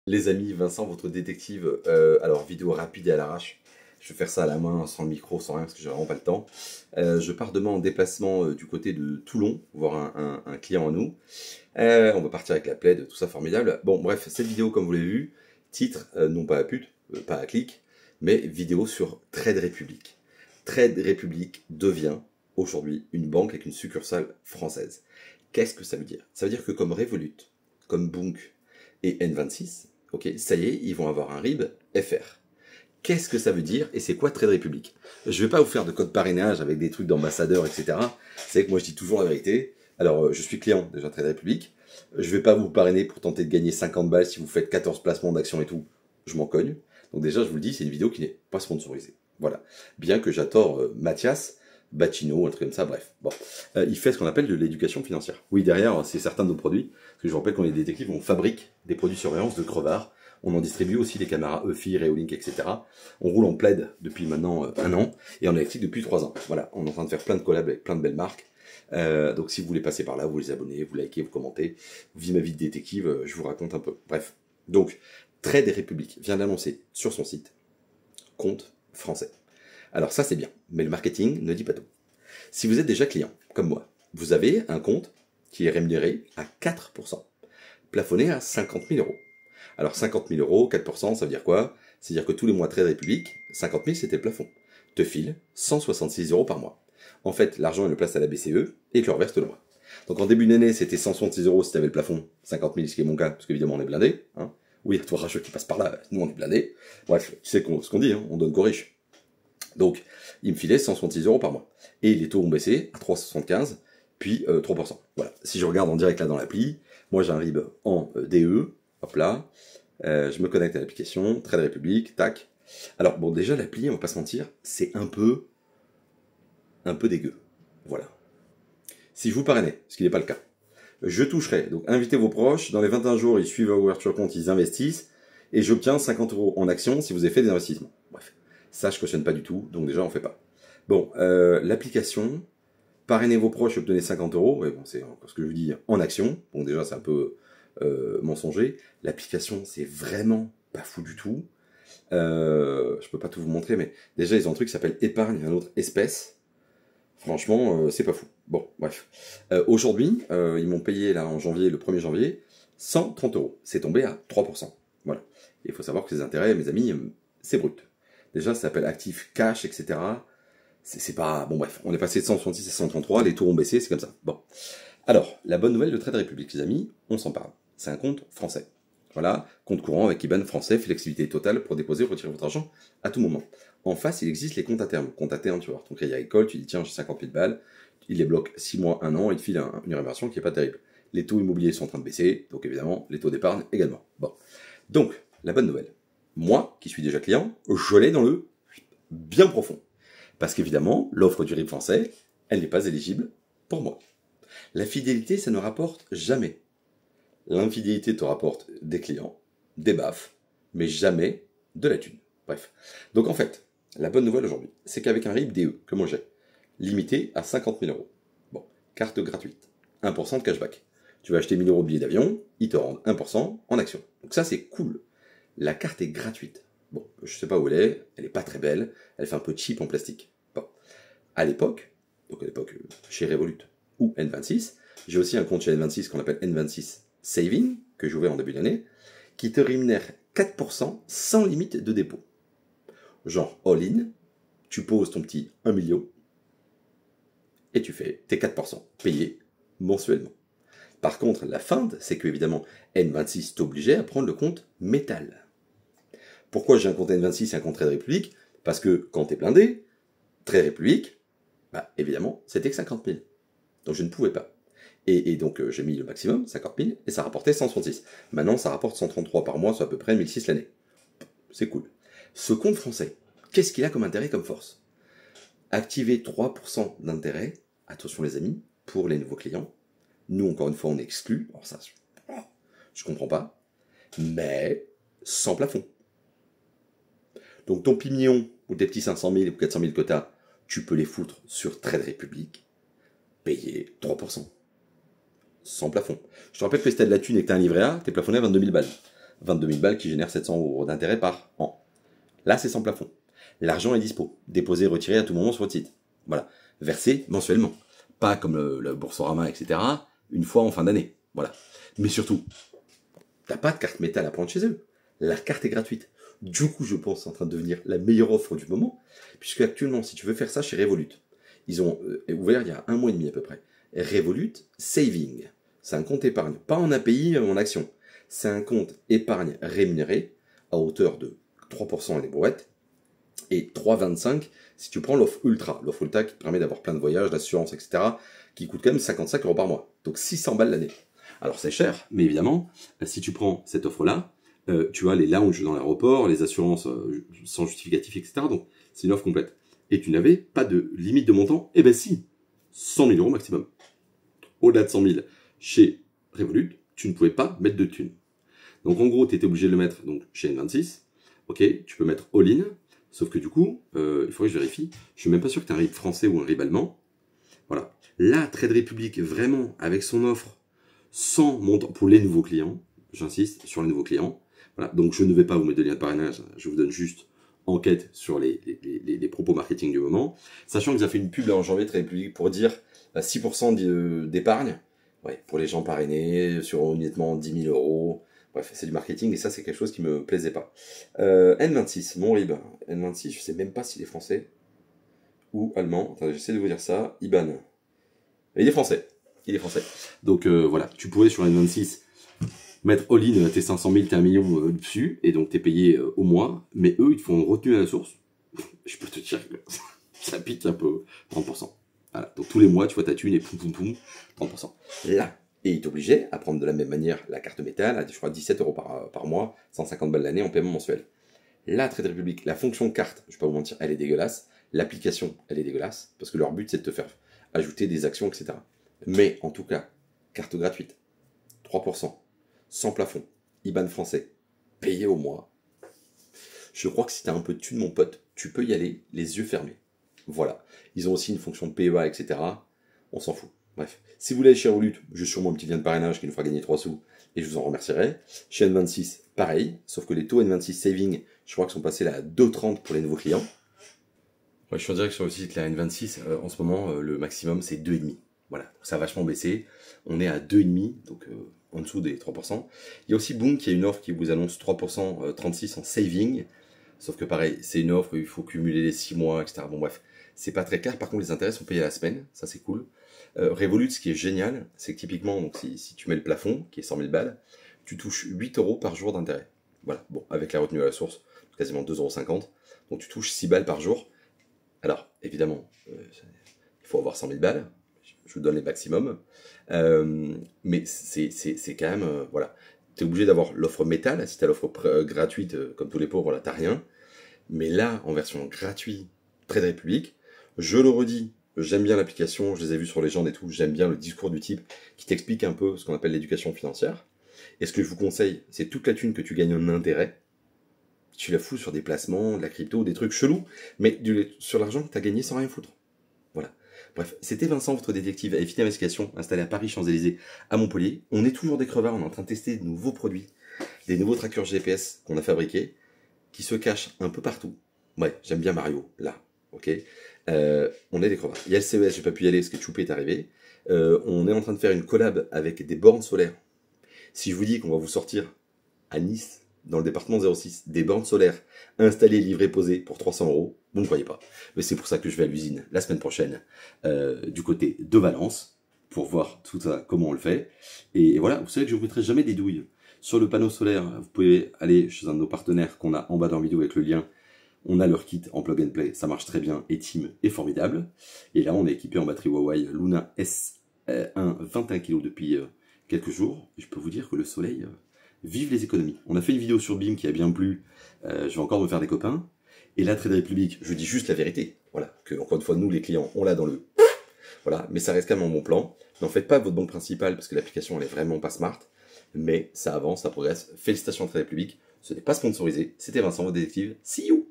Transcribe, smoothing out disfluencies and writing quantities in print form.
Les amis, Vincent, votre détective, alors vidéo rapide et à l'arrache. Je vais faire ça à la main, sans le micro, sans rien, parce que j'ai vraiment pas le temps. Je pars demain en déplacement du côté de Toulon, voir un client à nous. On va partir avec la plaid, tout ça formidable. Bon, bref, cette vidéo, comme vous l'avez vu, titre, non pas à pute, pas à clic, mais vidéo sur Trade Republic. Trade Republic devient aujourd'hui une banque avec une succursale française. Qu'est-ce que ça veut dire? Ça veut dire que comme Revolut, comme Bunq et N26, ok, ça y est, ils vont avoir un RIB FR. Qu'est-ce que ça veut dire et c'est quoi Trade Republic? Je vais pas vous faire de code parrainage avec des trucs d'ambassadeur, etc. C'est que moi je dis toujours la vérité. Alors, je suis client déjà Trade Republic. Je vais pas vous parrainer pour tenter de gagner 50 balles si vous faites 14 placements d'actions et tout. Je m'en cogne. Donc déjà, je vous le dis, c'est une vidéo qui n'est pas sponsorisée. Voilà. Bien que j'adore Mathias, Bacino, un truc comme ça, bref. Bon. Il fait ce qu'on appelle de l'éducation financière. Oui, derrière, c'est certains de nos produits. Parce que je vous rappelle qu'on est détectives, on fabrique des produits de surveillance de crevards. On en distribue aussi des caméras EFI, Reolink, etc. On roule en plaid depuis maintenant un an. Et on est actif depuis 3 ans. Voilà. On est en train de faire plein de collabs avec plein de belles marques. Donc si vous voulez passer par là, vous les abonnez, vous likez, vous commentez. Vie ma vie de détective, je vous raconte un peu. Bref. Donc, Trade Republic vient d'annoncer sur son site compte français. Alors ça c'est bien, mais le marketing ne dit pas tout. Si vous êtes déjà client, comme moi, vous avez un compte qui est rémunéré à 4%, plafonné à 50 000 euros. Alors 50 000 euros, 4%, ça veut dire quoi? C'est-à-dire que tous les mois Trade Republic, 50 000 c'était le plafond. Te file 166 euros par mois. En fait, l'argent il le place à la BCE et tu le reverses le mois. Donc en début d'année, c'était 166 euros si tu avais le plafond, 50 000 ce qui est mon cas, parce qu'évidemment on est blindé. Hein. Oui, toi rageux qui passe par là, nous on est blindé. Bref, tu sais ce qu'on dit, hein, on donne qu'aux riches. Donc, il me filait 166 euros par mois. Et les taux ont baissé à 3,75, puis 3%. Voilà. Si je regarde en direct là dans l'appli, moi j'ai un RIB en DE, hop là, je me connecte à l'application, Trade Republic, tac. Alors bon, déjà l'appli, on va pas se mentir, c'est un peu dégueu. Voilà. Si je vous parrainais, ce qui n'est pas le cas, je toucherai, donc invitez vos proches, dans les 21 jours, ils suivent leur ouverture compte, ils investissent, et j'obtiens 50 euros en actions si vous avez fait des investissements. Bref. Ça, je cautionne pas du tout, donc déjà, on fait pas. Bon, l'application, parrainez vos proches et obtenez 50 euros. Ouais, bon, c'est ce que je vous dis en action. Bon, déjà, c'est un peu mensonger. L'application, c'est vraiment pas fou du tout. Je peux pas tout vous montrer, mais déjà, ils ont un truc qui s'appelle épargne, un autre espèce. Franchement, c'est pas fou. Bon, bref. Aujourd'hui, ils m'ont payé, là, en janvier, le 1er janvier, 130 euros. C'est tombé à 3%. Voilà. Et il faut savoir que ces intérêts, mes amis, c'est brut. Déjà, ça s'appelle actif cash, etc. C'est pas... Bon, bref, on est passé de 166 à 133, les taux ont baissé, c'est comme ça. Bon. Alors, la bonne nouvelle de Trade Republic, les amis, on s'en parle. C'est un compte français. Voilà, compte courant avec IBAN français, flexibilité totale pour déposer ou retirer votre argent à tout moment. En face, il existe les comptes à terme. Compte à terme, tu vois, ton crédit agricole, tu dis tiens, j'ai 50 000 balles, il les bloque 6 mois, 1 an, il te file une rémunération qui n'est pas terrible. Les taux immobiliers sont en train de baisser, donc évidemment, les taux d'épargne également. Bon. Donc, la bonne nouvelle. Moi, qui suis déjà client, je l'ai dans le bien profond. Parce qu'évidemment, l'offre du RIB français, elle n'est pas éligible pour moi. La fidélité, ça ne rapporte jamais. L'infidélité te rapporte des clients, des baffes, mais jamais de la thune. Bref. Donc en fait, la bonne nouvelle aujourd'hui, c'est qu'avec un RIB DE, que moi j'ai, limité à 50 000 euros. Bon, carte gratuite, 1% de cashback. Tu vas acheter 1 000 euros de billets d'avion, ils te rendent 1% en action. Donc ça, c'est cool. La carte est gratuite. Bon, je sais pas où elle est pas très belle, elle fait un peu cheap en plastique. Bon. À l'époque, donc à l'époque chez Revolut ou N26, j'ai aussi un compte chez N26 qu'on appelle N26 Saving, que j'ai ouvert en début d'année, qui te rémunère 4% sans limite de dépôt. Genre all-in, tu poses ton petit 1 million et tu fais tes 4% payés mensuellement. Par contre, la feinte, c'est que évidemment N26 t'obligeait à prendre le compte métal. Pourquoi j'ai un compte N26 et un compte Trade Republic? Parce que quand t'es blindé, Trade Republic, bah évidemment, c'était que 50 000. Donc je ne pouvais pas. Et donc j'ai mis le maximum, 50 000, et ça rapportait 166. Maintenant, ça rapporte 133 par mois, soit à peu près 1006 l'année. C'est cool. Ce compte français, qu'est-ce qu'il a comme intérêt, comme force? Activer 3% d'intérêt, attention les amis, pour les nouveaux clients. Nous, encore une fois, on exclut. Alors ça, je comprends pas. Mais sans plafond. Donc ton pignon, ou tes petits 500 000 ou 400 000 quotas, tu peux les foutre sur Trade Republic, payer 3%. Sans plafond. Je te rappelle que si t'as de la thune et que t'as un livret A, t'es plafonné à 22 000 balles. 22 000 balles qui génèrent 700 € d'intérêt par an. Là, c'est sans plafond. L'argent est dispo. Déposé, retiré à tout moment sur votre site. Voilà. Versé mensuellement. Pas comme le Boursorama, etc. Une fois en fin d'année. Voilà. Mais surtout, t'as pas de carte métal à prendre chez eux. La carte est gratuite. Du coup, je pense, c'est en train de devenir la meilleure offre du moment. Puisque actuellement, si tu veux faire ça chez Revolut, ils ont ouvert il y a 1 mois et demi à peu près. Revolut Saving. C'est un compte épargne. Pas en API, en action. C'est un compte épargne rémunéré à hauteur de 3% et des brouettes. Et 3,25 si tu prends l'offre Ultra. L'offre Ultra qui te permet d'avoir plein de voyages, d'assurance, etc. qui coûte quand même 55 € par mois. Donc 600 balles l'année. Alors c'est cher, mais évidemment, si tu prends cette offre-là, tu as les lounges dans l'aéroport, les assurances sans justificatif, etc. Donc c'est une offre complète. Et tu n'avais pas de limite de montant. Eh ben si, 100 000 € maximum. Au-delà de 100 000 chez Revolut, tu ne pouvais pas mettre de thunes. Donc en gros, tu étais obligé de le mettre donc, chez N26. Ok, tu peux mettre all-in. Sauf que du coup, il faudrait que je vérifie. Je suis même pas sûr que tu as un RIB français ou un RIB allemand. Voilà. Là, Trade Republic, vraiment, avec son offre, sans montant, pour les nouveaux clients, j'insiste sur les nouveaux clients. Voilà. Donc je ne vais pas vous mettre de lien de parrainage, je vous donne juste enquête sur les propos marketing du moment. Sachant qu'ils ont fait une pub là, en janvier, Trade Republic, pour dire 6% d'épargne. Ouais, pour les gens parrainés, sur honnêtement 10 000 €. Bref, c'est du marketing et ça, c'est quelque chose qui me plaisait pas. N26, mon RIB. N26, je sais même pas s'il est français ou allemand. Attendez, j'essaie de vous dire ça. IBAN. Il est français. Il est français. Donc voilà, tu pouvais sur N26 mettre all-in tes 500 000, t'es 1 million dessus, et donc t'es payé au mois, mais eux, ils te font une retenue à la source. Je peux te dire que ça pique un peu, 30%. Voilà, donc tous les mois, tu vois ta thune et poum poum poum, 30%. Là, et il t'obligeait à prendre de la même manière la carte métal à, je crois, 17 € par mois, 150 balles l'année en paiement mensuel. Là, Trade Republic, la fonction carte, je vais pas vous mentir, elle est dégueulasse. L'application, elle est dégueulasse, parce que leur but, c'est de te faire ajouter des actions, etc. Mais, en tout cas, carte gratuite, 3%, sans plafond, IBAN français, payé au mois. Je crois que si tu as un peu de thune, mon pote, tu peux y aller les yeux fermés. Voilà. Ils ont aussi une fonction de PEA, etc. On s'en fout. Bref. Si vous voulez aller chez Revolut, j'ai sûrement un petit lien de parrainage qui nous fera gagner 3 sous, et je vous en remercierai. Chez N26, pareil, sauf que les taux N26 Saving, je crois qu'ils sont passés là à 2,30 pour les nouveaux clients. Ouais, je suis en direct sur le site, la N26, en ce moment, le maximum, c'est 2,5. Voilà, donc ça a vachement baissé. On est à 2,5, donc en dessous des 3%. Il y a aussi Boom qui a une offre qui vous annonce 3%, 36 en saving. Sauf que pareil, c'est une offre où il faut cumuler les 6 mois, etc. Bon bref, c'est pas très clair. Par contre, les intérêts sont payés à la semaine, ça c'est cool. Revolut, ce qui est génial, c'est que typiquement, donc, si tu mets le plafond, qui est 100 000 balles, tu touches 8 € par jour d'intérêt. Voilà, bon, avec la retenue à la source, quasiment 2,50 €. Donc tu touches 6 balles par jour. Alors, évidemment, il faut avoir 100 000 balles. Je vous donne les maximums. Mais c'est quand même, voilà. Tu es obligé d'avoir l'offre métal. Si tu as l'offre gratuite, comme tous les pauvres, là, tu n'as rien. Mais là, en version gratuite, Trade Republic, je le redis, j'aime bien l'application, je les ai vus sur Legend et tout, j'aime bien le discours du type qui t'explique un peu ce qu'on appelle l'éducation financière. Et ce que je vous conseille, c'est toute la thune que tu gagnes en intérêt, tu la fous sur des placements, de la crypto, des trucs chelous, mais sur l'argent que tu as gagné sans rien foutre. Voilà. Bref, c'était Vincent, votre détective à FIT Investigation, installé à Paris, Champs-Élysées, à Montpellier. On est toujours des crevards, on est en train de tester de nouveaux produits, des nouveaux trackers GPS qu'on a fabriqués, qui se cachent un peu partout. Ouais, j'aime bien Mario, là, ok. On est des crevards. Il y a le CES, j'ai pas pu y aller parce que Choupé est arrivé. On est en train de faire une collab avec des bornes solaires. Si je vous dis qu'on va vous sortir à Nice, dans le département 06, des bornes solaires installées, livrées, posées pour 300 €, vous ne croyez pas. Mais c'est pour ça que je vais à l'usine la semaine prochaine, du côté de Valence, pour voir tout ça, comment on le fait. Et voilà, vous savez que je ne vous mettrai jamais des douilles. Sur le panneau solaire, vous pouvez aller chez un de nos partenaires qu'on a en bas dans la vidéo avec le lien. On a leur kit en plug and play, ça marche très bien, et Team est formidable. Et là, on est équipé en batterie Huawei Luna S1 21 kg depuis quelques jours. Et je peux vous dire que le soleil, vive les économies. On a fait une vidéo sur BIM qui a bien plu, je vais encore me faire des copains. Et là, Trade Republic, je dis juste la vérité. Voilà, que encore une fois, nous les clients, on l'a dans le... Voilà, mais ça reste quand même un bon plan. N'en faites pas votre banque principale parce que l'application, elle est vraiment pas smart. Mais ça avance, ça progresse. Félicitations à Trade Republic. Ce n'est pas sponsorisé. C'était Vincent, votre détective. See you!